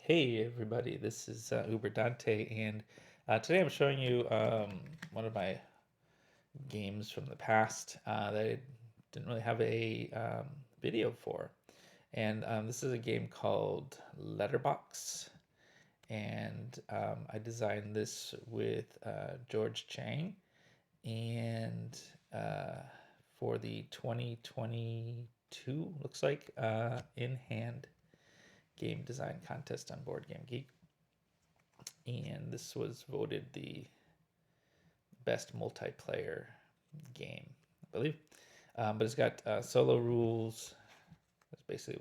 Hey everybody, this is Uber Dante, and today I'm showing you one of my games from the past that I didn't really have a video for. And this is a game called Letterbox, and I designed this with George Chang, and uh, for the 2022, looks like, in hand game design contest on BoardGameGeek. And this was voted the best multiplayer game, I believe. But it's got solo rules. It's basically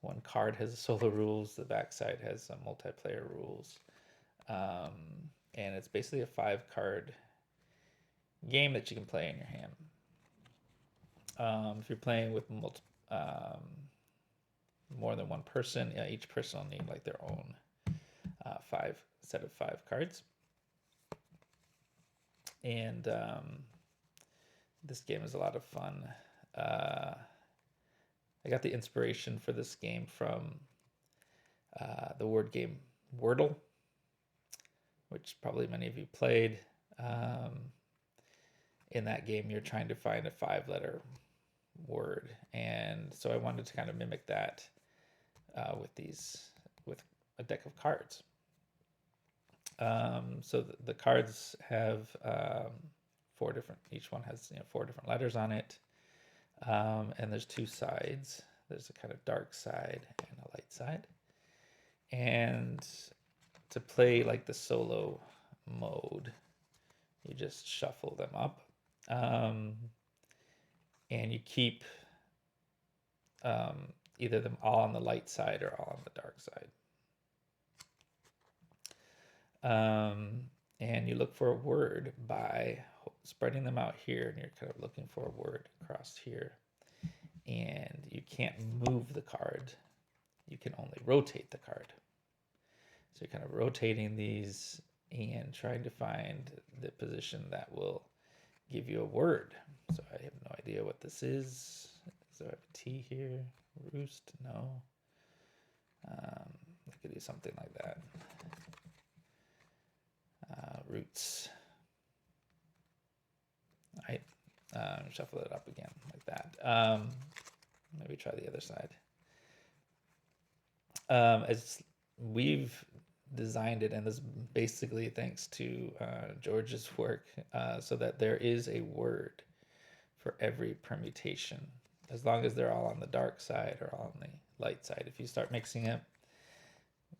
one card has solo rules. The backside has some multiplayer rules, um, and it's basically a 5 card game that you can play in your hand. If you're playing with more than one person, each person will need like their own five set of 5 cards. And this game is a lot of fun. I got the inspiration for this game from the word game Wordle, which probably many of you played. In that game, you're trying to find a 5-letter word, and so I wanted to kind of mimic that with a deck of cards. So the cards have 4 different. Each one has 4 different letters on it, and there's 2 sides. There's a kind of dark side and a light side. And to play like the solo mode, you just shuffle them up, and you keep either them all on the light side or all on the dark side. And you look for a word by spreading them out here, and you're kind of looking for a word across here. And you can't move the card. You can only rotate the card. So you're kind of rotating these and trying to find the position that will give you a word. So I have no idea what this is. So I have a T here. Roost? No. I could do something like that. Roots. All right. Shuffle it up again like that. Maybe try the other side. As we've designed it, and this is basically thanks to George's work, so that there is a word for every permutation, as long as they're all on the dark side or on the light side. If you start mixing it,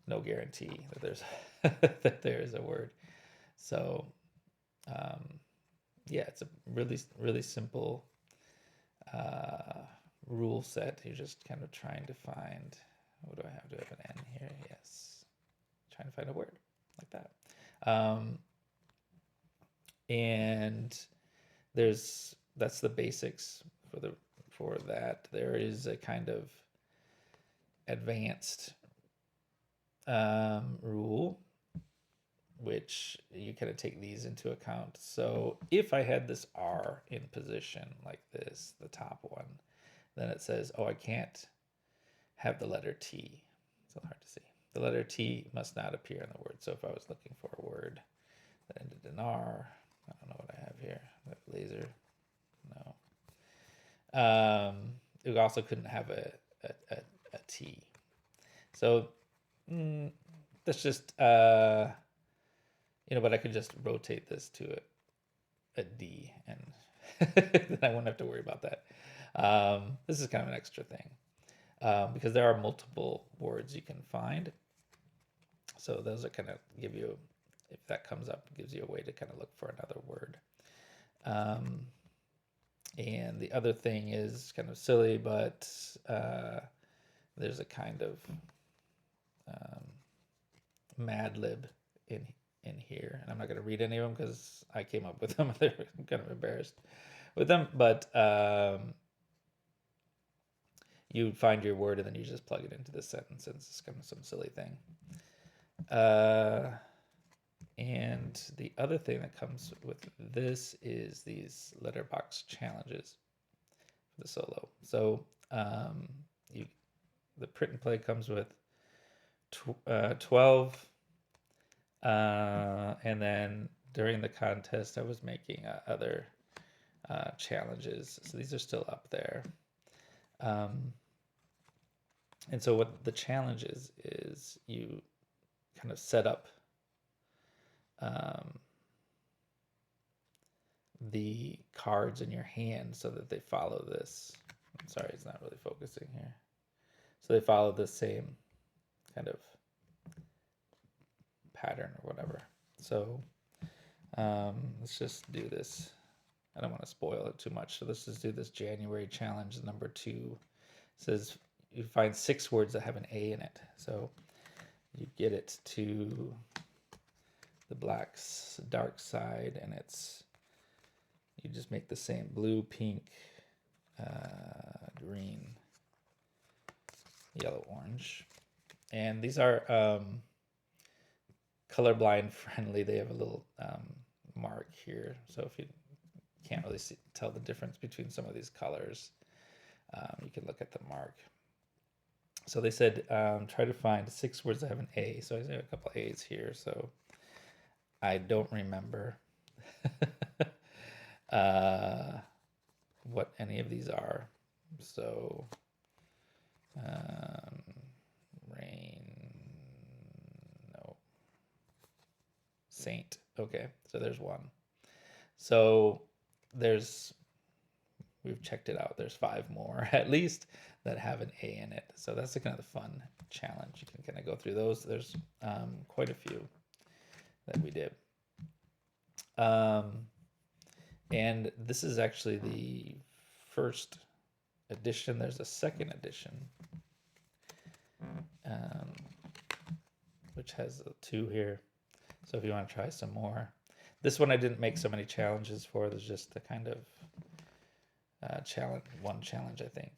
no guarantee that there's that there is a word. So yeah, it's a really simple rule set. You're just kind of trying to find, what do I have? Do I have an N here? Yes. Trying to find a word like that. And that's the basics for that. There is a kind of advanced rule, which you kind of take these into account. So if I had this R in position like this, the top one, then it says, oh, I can't have the letter T. It's a little hard to see. The letter T must not appear in the word. So if I was looking for a word that ended in R, I don't know what I have here. I have laser. No. It also couldn't have a T. So that's just, but I could just rotate this to a D, and then I wouldn't have to worry about that. This is kind of an extra thing, because there are multiple words you can find. So those are kind of give you, if that comes up, it gives you a way to kind of look for another word. And the other thing is kind of silly, but there's a kind of Mad Lib in here, and I'm not going to read any of them because I came up with them. They're kind of embarrassed with them, but you find your word and then you just plug it into the sentence, and it's kind of some silly thing. And the other thing that comes with this is these letterbox challenges for the solo. So the print and play comes with 12. And then during the contest, I was making other challenges. So these are still up there. And so what the challenge is you kind of set up the cards in your hand so that they follow this. I'm sorry, it's not really focusing here. So they follow the same kind of pattern or whatever. So let's just do this. I don't want to spoil it too much. So let's just do this January challenge. Number 2 it says you find 6 words that have an A in it. So you get it to the black's dark side, and it's, you just make the same blue, pink, green, yellow, orange. And these are colorblind friendly. They have a little mark here. So if you can't really tell the difference between some of these colors, you can look at the mark. So they said try to find 6 words that have an A. So I have a couple A's here. So I don't remember what any of these are. So rain, no, saint. Okay, so there's one. So we've checked it out. There's 5 more at least that have an A in it. So that's the kind of the fun challenge. You can kind of go through those. There's quite a few that we did. And this is actually the first edition. There's a second edition, which has 2 here. So if you want to try some more. This one I didn't make so many challenges for. There's just the kind of one challenge, I think.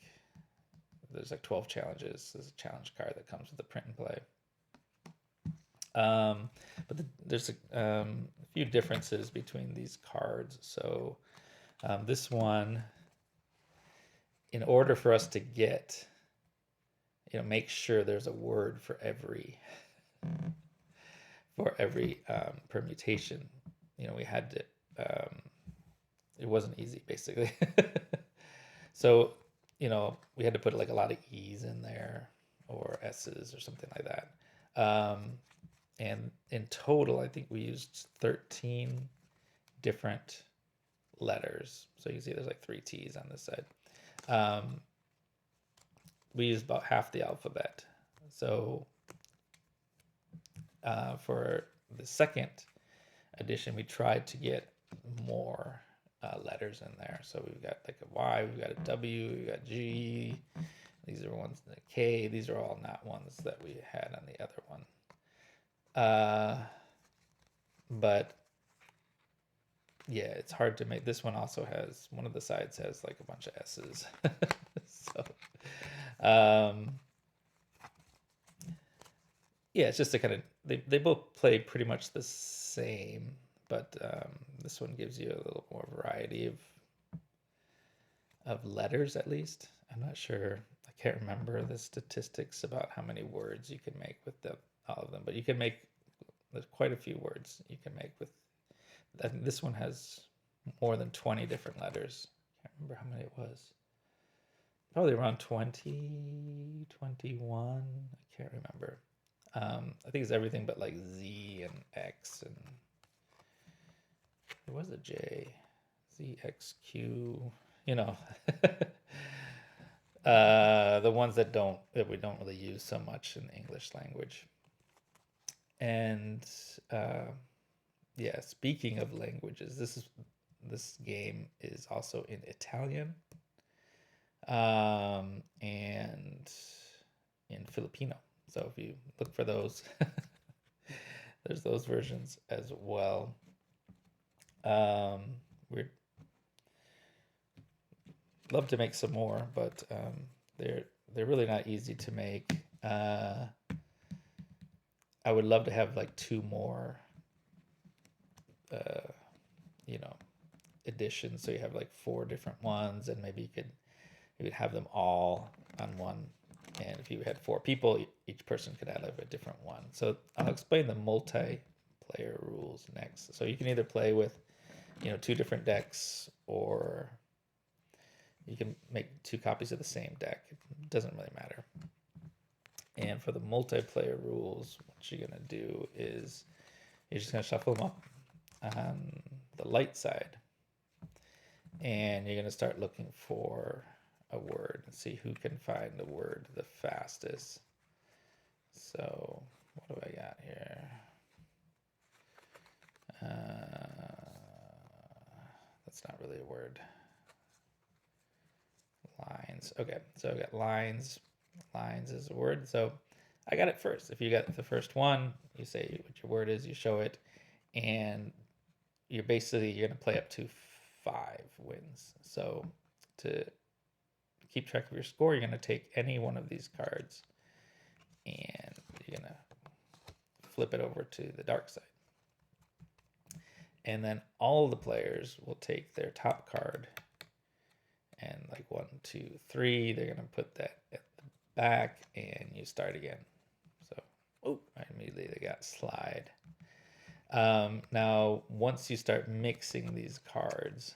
There's like 12 challenges. There's a challenge card that comes with the print and play. But there's a few differences between these cards. So this one, in order for us to get, make sure there's a word for every permutation. We had to, it wasn't easy basically. So, we had to put like a lot of E's in there or S's or something like that. And in total, I think we used 13 different letters. So you see there's like 3 T's on this side. We used about half the alphabet. So for the second edition, we tried to get more letters in there. So we've got like a Y, we've got a W, we've got G. These are ones, the K. These are all not ones that we had on the other one. But yeah, it's hard to make. This one also has, one of the sides has like a bunch of S's. So yeah, it's just a kind of, they both play pretty much the same, but this one gives you a little more variety of letters at least. I'm not sure, I can't remember the statistics about how many words you can make with all of them, but you can make, there's quite a few words you can make with, I think this one has more than 20 different letters. I can't remember how many it was. Probably around 20, 21, I can't remember. I think it's everything but like Z and X, and there was a J, Z, X, Q, the ones that we don't really use so much in the English language. And yeah, speaking of languages, this game is also in Italian and in Filipino. So if you look for those, there's those versions as well. We'd love to make some more, but they're really not easy to make. I would love to have like 2 more, editions. So you have like 4 different ones, and maybe you could have them all on one And if you had 4 people, each person could add a different one. So I'll explain the multiplayer rules next. So you can either play with, 2 different decks, or you can make 2 copies of the same deck. It doesn't really matter. And for the multiplayer rules, what you're going to do is you're just going to shuffle them up on the light side. And you're going to start looking for a word and see who can find the word the fastest. So what do I got here? That's not really a word. Lines. Okay, so I've got lines. Lines is a word. So I got it first. If you got the first one, you say what your word is, you show it, and you're going to play up to 5 wins. So to keep track of your score, you're going to take any one of these cards and you're going to flip it over to the dark side. And then all the players will take their top card, and like 1, 2, 3, they're going to put that at the back, and you start again. So, I immediately got slide. Now, once you start mixing these cards,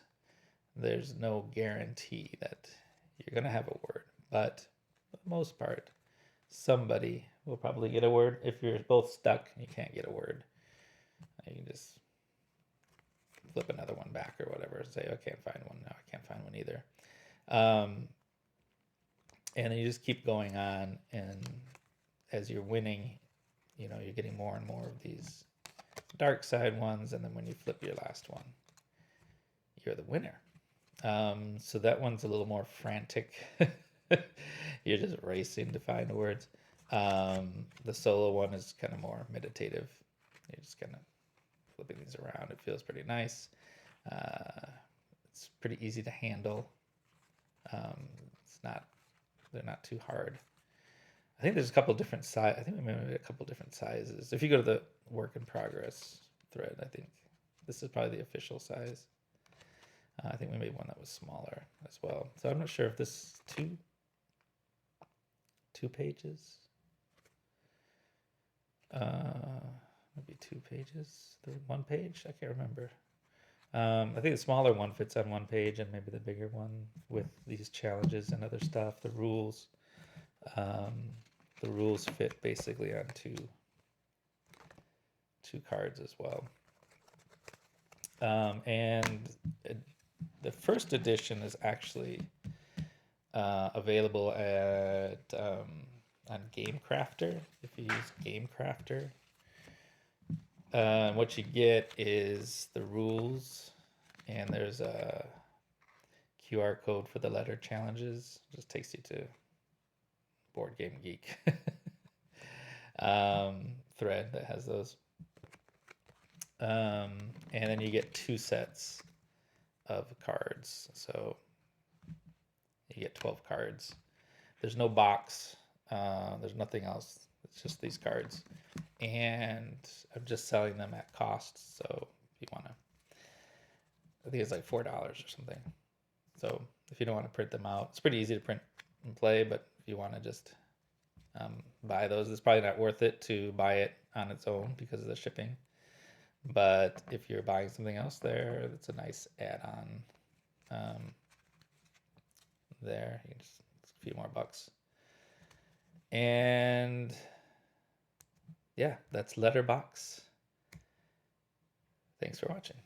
there's no guarantee that you're going to have a word, but for the most part, somebody will probably get a word. If you're both stuck and you can't get a word, you can just flip another one back or whatever and say, I can't find one. No, I can't find one either. And then you just keep going on, and as you're winning, you're getting more and more of these dark side ones, and then when you flip your last one, you're the winner. So that one's a little more frantic. You're just racing to find words. The solo one is kind of more meditative. You're just kind of flipping these around. It feels pretty nice. It's pretty easy to handle. They're not too hard. I think there's a couple different sizes. I think we maybe a couple different sizes. If you go to the work in progress thread, I think this is probably the official size. I think we made one that was smaller as well. So I'm not sure if this is two pages. Maybe 2 pages. The 1 page? I can't remember. I think the smaller one fits on 1 page, and maybe the bigger one with these challenges and other stuff. The rules fit basically on two cards as well. And the first edition is actually available on Game Crafter. If you use Game Crafter, what you get is the rules, and there's a QR code for the letter challenges. It just takes you to BoardGameGeek thread that has those. And then you get 2 sets of cards. So you get 12 cards. There's no box. There's nothing else. It's just these cards. And I'm just selling them at cost. So if you want to, I think it's like $4 or something. So if you don't want to print them out, it's pretty easy to print and play. But if you want to just buy those, it's probably not worth it to buy it on its own because of the shipping. But if you're buying something else there, it's a nice add-on there. You can just, it's a few more bucks. And yeah, that's Letterbox. Thanks for watching.